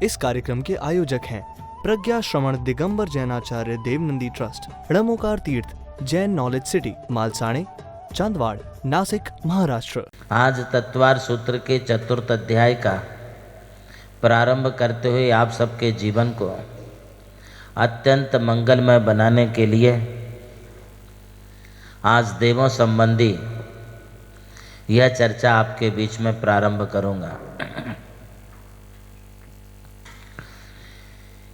इस कार्यक्रम के आयोजक हैं प्रज्ञा श्रवण दिगंबर जैनाचार्य देवनंदी ट्रस्ट, हड़मोकार तीर्थ जैन नॉलेज सिटी, मालसाणे, चांदवाड़, नासिक, महाराष्ट्र। आज तत्वार सूत्र के चतुर्थ अध्याय का प्रारंभ करते हुए आप सबके जीवन को अत्यंत मंगलमय बनाने के लिए आज देवों संबंधी यह चर्चा आपके बीच में प्रारंभ करूंगा।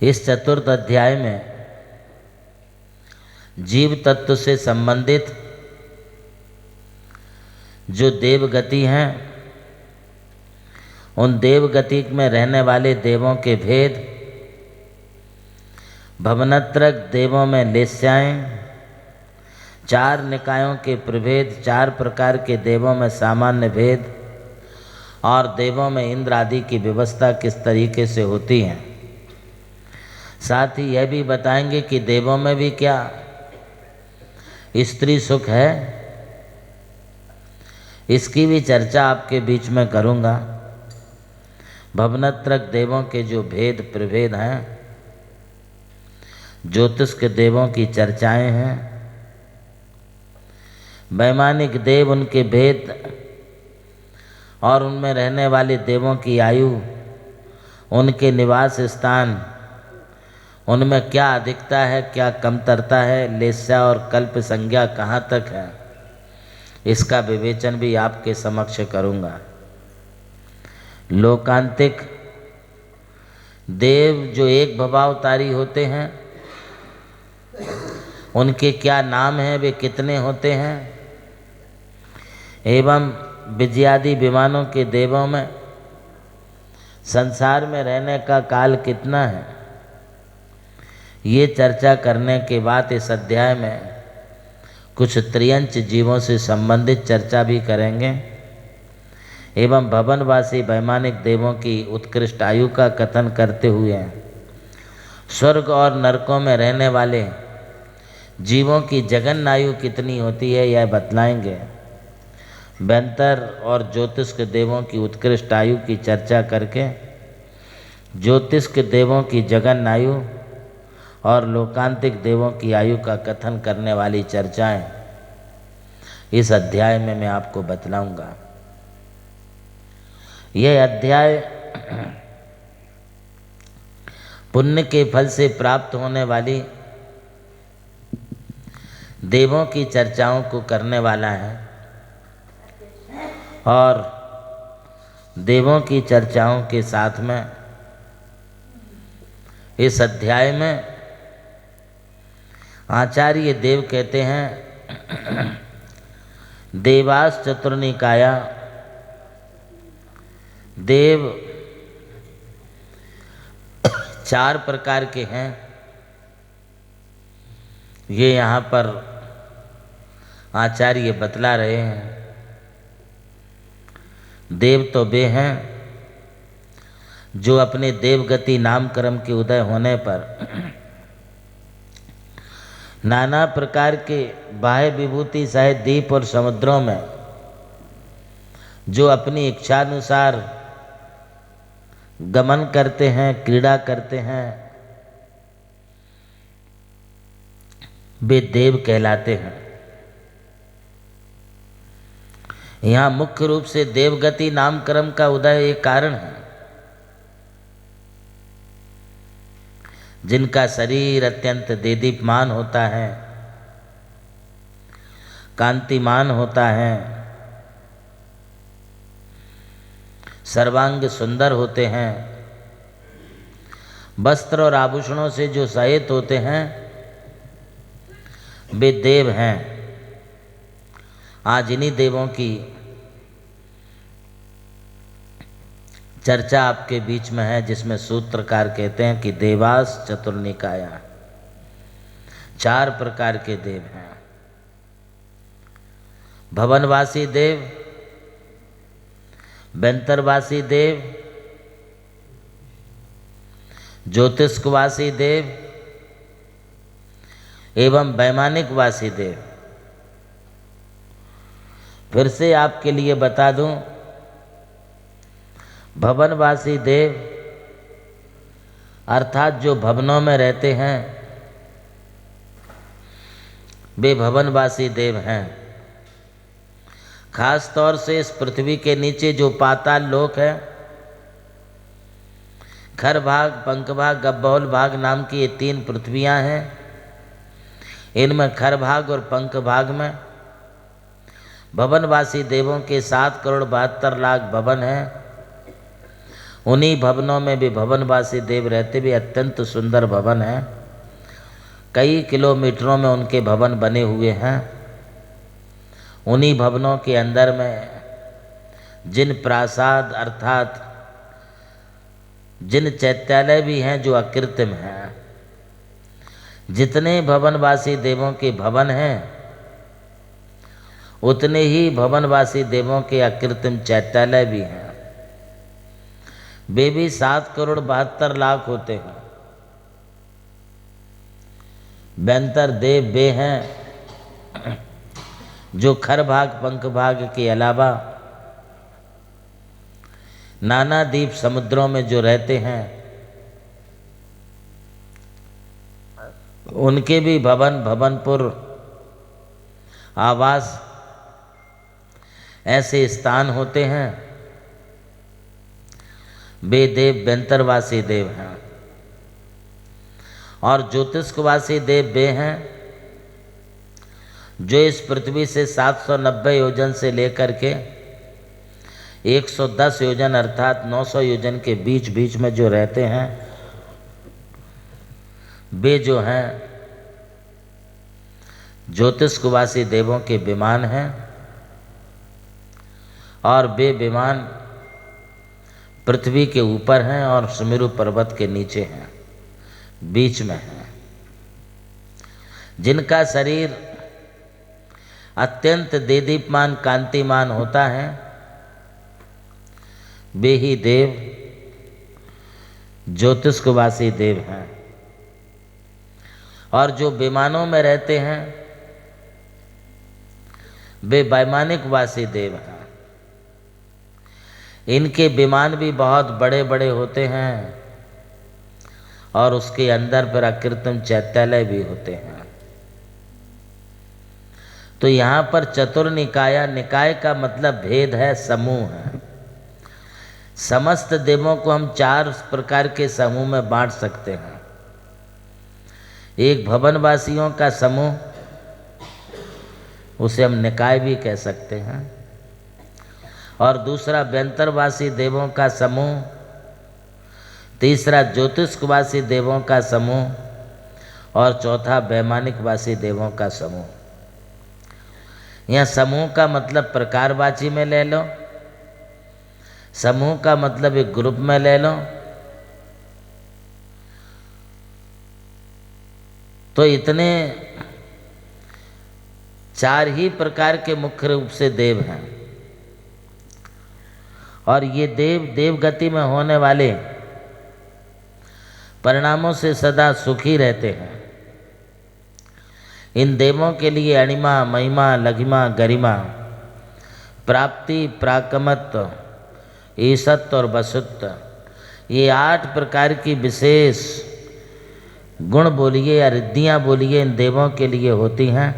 इस चतुर्थ अध्याय में जीव तत्व से संबंधित जो देवगति हैं, उन देवगति में रहने वाले देवों के भेद, भवनत्रक देवों में लेस्याएं, चार निकायों के प्रभेद, चार प्रकार के देवों में सामान्य भेद और देवों में इंद्र आदि की व्यवस्था किस तरीके से होती है। साथ ही यह भी बताएंगे कि देवों में भी क्या स्त्री सुख है, इसकी भी चर्चा आपके बीच में करूंगा। भवनत्रक देवों के जो भेद प्रभेद हैं, ज्योतिष के देवों की चर्चाएं हैं, वैमानिक देव उनके भेद और उनमें रहने वाले देवों की आयु, उनके निवास स्थान, उनमें क्या अधिकता है क्या कमतरता है, लेस्या और कल्प संज्ञा कहाँ तक है, इसका विवेचन भी आपके समक्ष करूँगा। लोकांतिक देव जो एक भवावतारी होते हैं, उनके क्या नाम हैं, वे कितने होते हैं, एवं विजयादि विमानों के देवों में संसार में रहने का काल कितना है, ये चर्चा करने के बाद इस अध्याय में कुछ त्रियंच जीवों से संबंधित चर्चा भी करेंगे एवं भवनवासी वैमानिक देवों की उत्कृष्ट आयु का कथन करते हुए स्वर्ग और नरकों में रहने वाले जीवों की जगन आयु कितनी होती है यह बतलाएंगे। बैंतर और ज्योतिष के देवों की उत्कृष्ट आयु की चर्चा करके ज्योतिष के देवों की जगन आयु और लोकांतिक देवों की आयु का कथन करने वाली चर्चाएं इस अध्याय में मैं आपको बतलाऊंगा। यह अध्याय पुण्य के फल से प्राप्त होने वाली देवों की चर्चाओं को करने वाला है और देवों की चर्चाओं के साथ में इस अध्याय में आचार्य देव कहते हैं देवास चतुर्निकाया, देव चार प्रकार के हैं। ये यहाँ पर आचार्य बतला रहे हैं। देव तो वे हैं जो अपने देवगति नामकर्म के उदय होने पर नाना प्रकार के बाह्य विभूति सहित द्वीप और समुद्रों में जो अपनी इच्छानुसार गमन करते हैं, क्रीड़ा करते हैं, वे देव कहलाते हैं। यहाँ मुख्य रूप से देवगति नामकर्म का उदय एक कारण है। जिनका शरीर अत्यंत देदीप्यमान होता है, कांतिमान होता है, सर्वांग सुंदर होते हैं, वस्त्र और आभूषणों से जो सहित होते हैं, वे देव हैं। आज इन्हीं देवों की चर्चा आपके बीच में है, जिसमें सूत्रकार कहते हैं कि देवास चतुर्निकाया, चार प्रकार के देव हैं। भवनवासी देव, बैंतरवासी देव, ज्योतिषवासी देव एवं वैमानिकवासी देव। फिर से आपके लिए बता दूं, भवनवासी देव अर्थात जो भवनों में रहते हैं वे भवनवासी देव हैं। खास तौर से इस पृथ्वी के नीचे जो पाताल लोक है, खर भाग, पंख भाग, गब्बौल भाग नाम की ये 3 पृथ्वियां हैं। इनमें खर भाग और पंख भाग में भवनवासी देवों के 7,72,00,000 भवन हैं। उन्हीं भवनों में भी भवनवासी देव रहते भी अत्यंत सुंदर भवन हैं। कई किलोमीटरों में उनके भवन बने हुए हैं। उन्हीं भवनों के अंदर में जिन प्रासाद अर्थात जिन चैत्यालय भी हैं जो अकृत्रिम हैं, जितने भवनवासी देवों के भवन हैं उतने ही भवनवासी देवों के अकृत्रिम चैत्यालय भी हैं। वे भी 7,72,00,000 होते हैं। 72 देव वे हैं जो खर भाग पंख भाग के अलावा नाना द्वीप समुद्रों में जो रहते हैं, उनके भी भवन, भवनपुर, आवास ऐसे स्थान होते हैं। वे देव बेंतरवासी देव हैं। और ज्योतिष्कवासी देव वे हैं जो इस पृथ्वी से 790 योजन से लेकर के 110 योजन अर्थात 900 योजन के बीच बीच में जो रहते हैं, वे जो हैं ज्योतिष्कवासी देवों के विमान हैं। और वे विमान पृथ्वी के ऊपर हैं और सुमेरु पर्वत के नीचे हैं, बीच में हैं। जिनका शरीर अत्यंत देदीप्यमान कांतिमान होता है, वे ही देव ज्योतिष्कवासी देव हैं। और जो विमानों में रहते हैं वे वैमानिकवासी देव हैं। इनके विमान भी बहुत बड़े बड़े होते हैं और उसके अंदर पर अकृत्रिम चैत्यालय भी होते हैं। तो यहाँ पर चतुर्निकाया, निकाय का मतलब भेद है, समूह है। समस्त देवों को हम 4 प्रकार के समूह में बांट सकते हैं। एक भवनवासियों का समूह, उसे हम निकाय भी कह सकते हैं। और दूसरा व्यंतरवासी देवों का समूह, तीसरा ज्योतिष्कवासी देवों का समूह और चौथा वैमानिकवासी देवों का समूह। यहाँ समूह का मतलब प्रकारवाची में ले लो, समूह का मतलब एक ग्रुप में ले लो। तो इतने 4 ही प्रकार के मुख्य रूप से देव हैं। और ये देव देवगति में होने वाले परिणामों से सदा सुखी रहते हैं। इन देवों के लिए अणिमा, महिमा, लघिमा, गरिमा, प्राप्ति, प्राकमत्व, ईसत्व और वसुत्व, ये 8 प्रकार की विशेष गुण बोलिए या रिद्धियाँ बोलिए इन देवों के लिए होती हैं।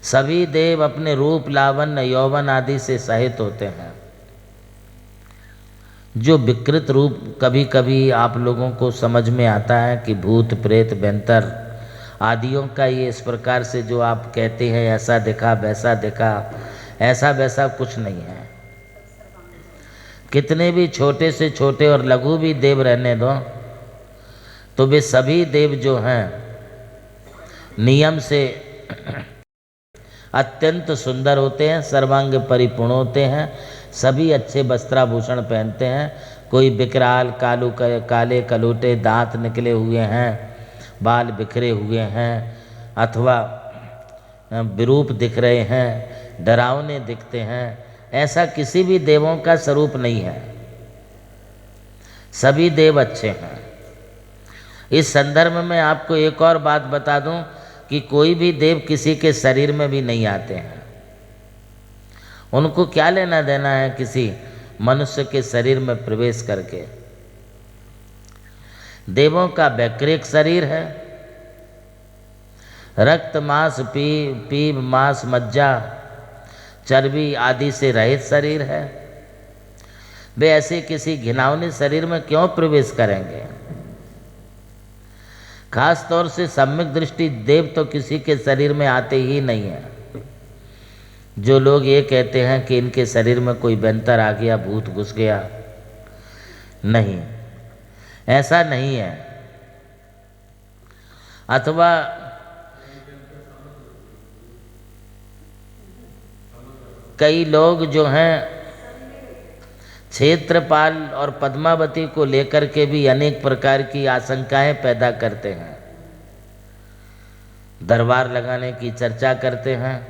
सभी देव अपने रूप, लावण्य, यौवन आदि से सहित होते हैं। जो विकृत रूप कभी कभी आप लोगों को समझ में आता है कि भूत, प्रेत, व्यंतर आदियों का ये इस प्रकार से जो आप कहते हैं ऐसा देखा वैसा देखा, ऐसा वैसा कुछ नहीं है। कितने भी छोटे से छोटे और लघु भी देव रहने दो, तो वे सभी देव जो हैं नियम से अत्यंत सुंदर होते हैं, सर्वांग परिपूर्ण होते हैं। सभी अच्छे वस्त्राभूषण पहनते हैं। कोई विकराल, काले कलूटे, दांत निकले हुए हैं, बाल बिखरे हुए हैं, अथवा विरूप दिख रहे हैं, डरावने दिखते हैं, ऐसा किसी भी देवों का स्वरूप नहीं है। सभी देव अच्छे हैं। इस संदर्भ में आपको एक और बात बता दूं कि कोई भी देव किसी के शरीर में भी नहीं आते हैं। उनको क्या लेना देना है किसी मनुष्य के शरीर में प्रवेश करके। देवों का वैकृक शरीर है, रक्त मांस पीप मांस मज्जा चर्बी आदि से रहित शरीर है। वे ऐसे किसी घिनौने शरीर में क्यों प्रवेश करेंगे? खास तौर से सम्यक दृष्टि देव तो किसी के शरीर में आते ही नहीं है। जो लोग ये कहते हैं कि इनके शरीर में कोई बैंतर आ गया, भूत घुस गया, नहीं, ऐसा नहीं है। अथवा कई लोग जो हैं क्षेत्रपाल और पद्मावती को लेकर के भी अनेक प्रकार की आशंकाएं पैदा करते हैं। दरबार लगाने की चर्चा करते हैं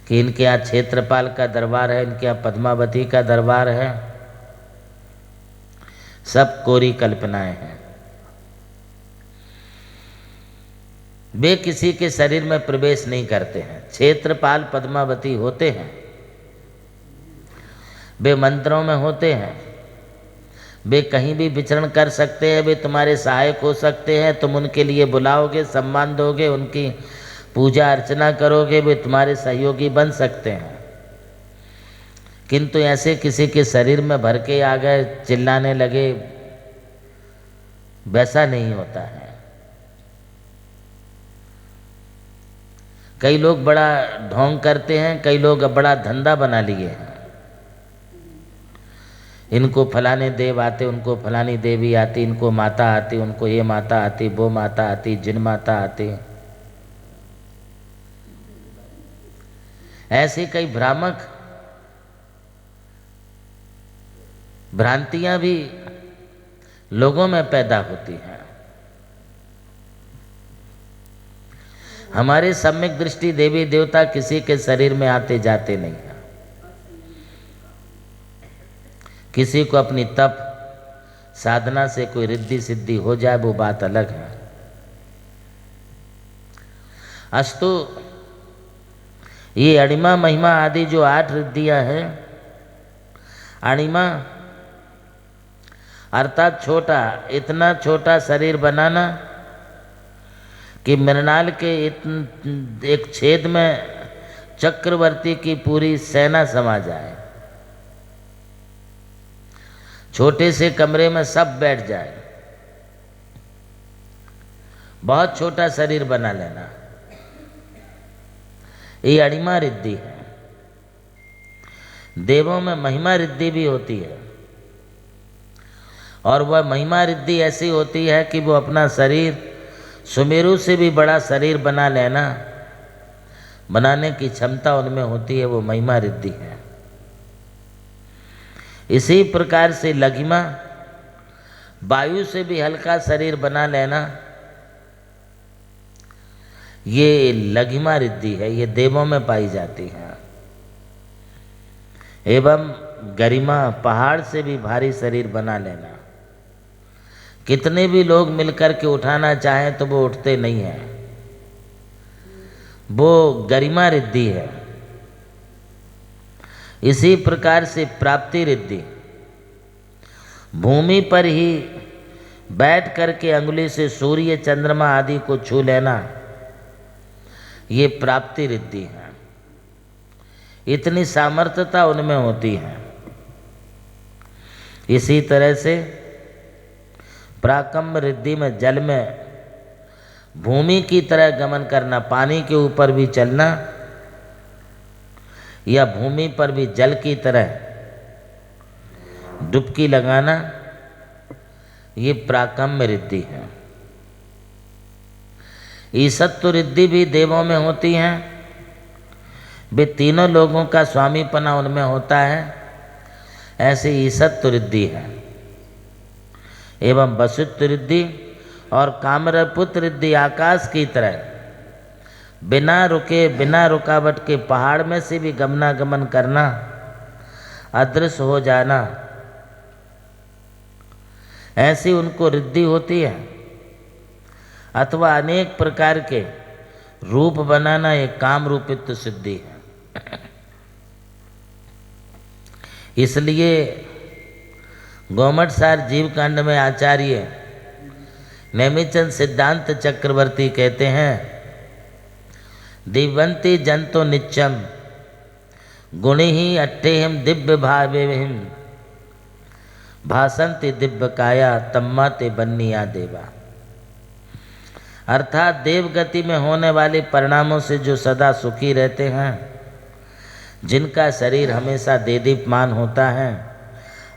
कि इनके यहाँ क्षेत्रपाल का दरबार है, इनके यहाँ पद्मावती का दरबार है। सब कोरी कल्पनाएं हैं। वे किसी के शरीर में प्रवेश नहीं करते हैं। क्षेत्रपाल पद्मावती होते हैं, वे मंत्रों में होते हैं, वे कहीं भी विचरण कर सकते हैं, वे तुम्हारे सहायक हो सकते हैं। तुम उनके लिए बुलाओगे, सम्मान दोगे, उनकी पूजा अर्चना करोगे, वे तुम्हारे सहयोगी बन सकते हैं। किंतु ऐसे किसी के शरीर में भर के आ गए, चिल्लाने लगे, वैसा नहीं होता है। कई लोग बड़ा ढोंग करते हैं, कई लोग बड़ा धंधा बना लिए हैं। इनको फलाने देव आते, उनको फलानी देवी आती, इनको माता आती, उनको ये माता आती, वो माता आती, जिन माता आती। ऐसी कई भ्रामक भ्रांतियां भी लोगों में पैदा होती हैं। हमारे सम्यक दृष्टि देवी देवता किसी के शरीर में आते जाते नहीं हैं। किसी को अपनी तप साधना से कोई रिद्धि सिद्धि हो जाए वो बात अलग है। अस्तु ये अणिमा महिमा आदि जो 8 रिद्धियां हैं, अणिमा अर्थात छोटा, इतना छोटा शरीर बनाना कि मृणाल के एक छेद में चक्रवर्ती की पूरी सेना समा जाए, छोटे से कमरे में सब बैठ जाए, बहुत छोटा शरीर बना लेना, ये अणिमा रिद्धि है। देवों में महिमा रिद्धि भी होती है, और वह महिमा रिद्धि ऐसी होती है कि वो अपना शरीर सुमेरु से भी बड़ा शरीर बना लेना, बनाने की क्षमता उनमें होती है, वो महिमा रिद्धि है। इसी प्रकार से लघिमा, वायु से भी हल्का शरीर बना लेना, ये लघिमा रिद्धि है, ये देवों में पाई जाती है। एवं गरिमा, पहाड़ से भी भारी शरीर बना लेना। कितने भी लोग मिलकर के उठाना चाहें तो वो उठते नहीं हैं, वो गरिमा रिद्धि है। इसी प्रकार से प्राप्ति रिद्धि, भूमि पर ही बैठ करके अंगुली से सूर्य चंद्रमा आदि को छू लेना, ये प्राप्ति रिद्धि है। इतनी सामर्थ्यता उनमें होती है। इसी तरह से प्राकम्भ रिद्धि में जल में भूमि की तरह गमन करना, पानी के ऊपर भी चलना या भूमि पर भी जल की तरह डुबकी लगाना, ये प्राकम्भ रिद्धि है। ईसत्व रिद्धि भी देवों में होती है। वे तीनों लोगों का स्वामीपना उनमें होता है, ऐसे ईसत्व रिद्धि है। एवं वसुत्व रिद्धि और कामरपुत्र रिद्धि आकाश की तरह बिना रुके, बिना रुकावट के पहाड़ में से भी गमनागमन करना, अदृश्य हो जाना, ऐसी उनको रिद्धि होती है। अथवा अनेक प्रकार के रूप बनाना, ये काम रूपित्व सिद्धि है। इसलिए गोमटसार जीवकांड में आचार्य नेमिचंद सिद्धांत चक्रवर्ती कहते हैं, दिव्यंती जंतो नित्यम गुणी ही अट्ठेहिम दिव्य भावेहिम भासंति दिव्य काया तम्मा ते बन्निया देवा। अर्थात देव गति में होने वाले परिणामों से जो सदा सुखी रहते हैं, जिनका शरीर हमेशा देदीप्यमान होता है,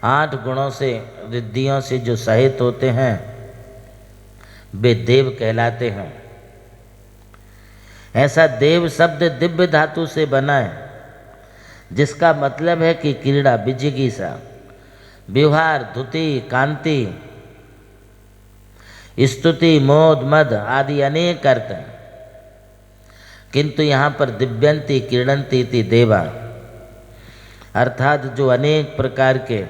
8 गुणों से रिद्धियों से जो सहित होते हैं, वे देव कहलाते हैं। ऐसा देव शब्द दिव्य धातु से बना है, जिसका मतलब है कि क्रीड़ा, विजिगीषा, व्यवहार, धुति, कांति, स्तुति, मोद, मद आदि अनेक अर्थ हैं, किंतु यहाँ पर दिव्यंती क्रीडंती इति देवा, अर्थात जो अनेक प्रकार के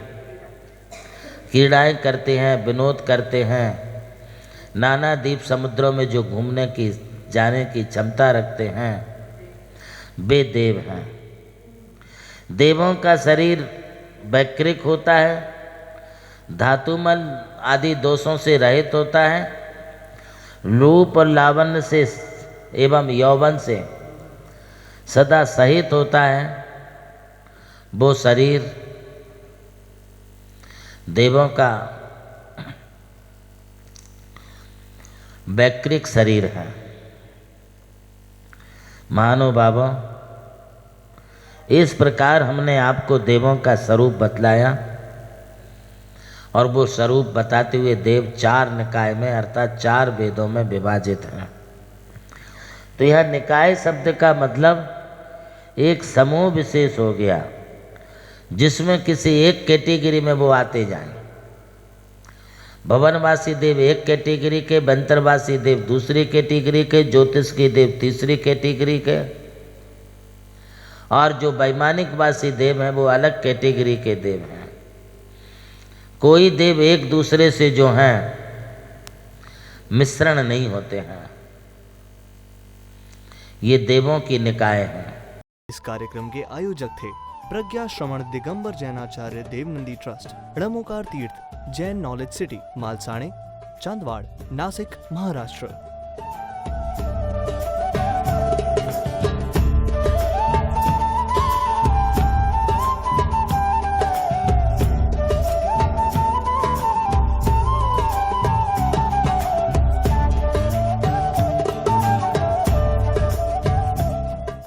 क्रीड़ाएँ करते हैं, विनोद करते हैं, नाना द्वीप समुद्रों में जो घूमने की जाने की क्षमता रखते हैं, वे देव हैं। देवों का शरीर वैकृक होता है, धातुमल आदि दोषों से रहित होता है, रूप और लावण्य से एवं यौवन से सदा सहित होता है। वो शरीर देवों का वैकृक शरीर है। महानुभावों, इस प्रकार हमने आपको देवों का स्वरूप बतलाया, और वो स्वरूप बताते हुए देव 4 निकाय में अर्थात 4 वेदों में विभाजित हैं। तो यह निकाय शब्द का मतलब एक समूह विशेष हो गया, जिसमें किसी एक कैटेगरी में वो आते जाएं। भवनवासी देव एक कैटेगरी के, बंतरवासी देव दूसरी कैटेगरी के, ज्योतिष के देव तीसरी कैटेगरी के, और जो वैमानिकवासी देव हैं वो अलग कैटेगरी के देव हैं। कोई देव एक दूसरे से जो हैं मिश्रण नहीं होते हैं। ये देवों की निकाय है। इस कार्यक्रम के आयोजक थे प्रज्ञा श्रवण दिगंबर जैनाचार्य देवनंदी ट्रस्ट, ड़मोकार तीर्थ, जैन नॉलेज सिटी, मालसाणे, चांदवाड़, नासिक, महाराष्ट्र।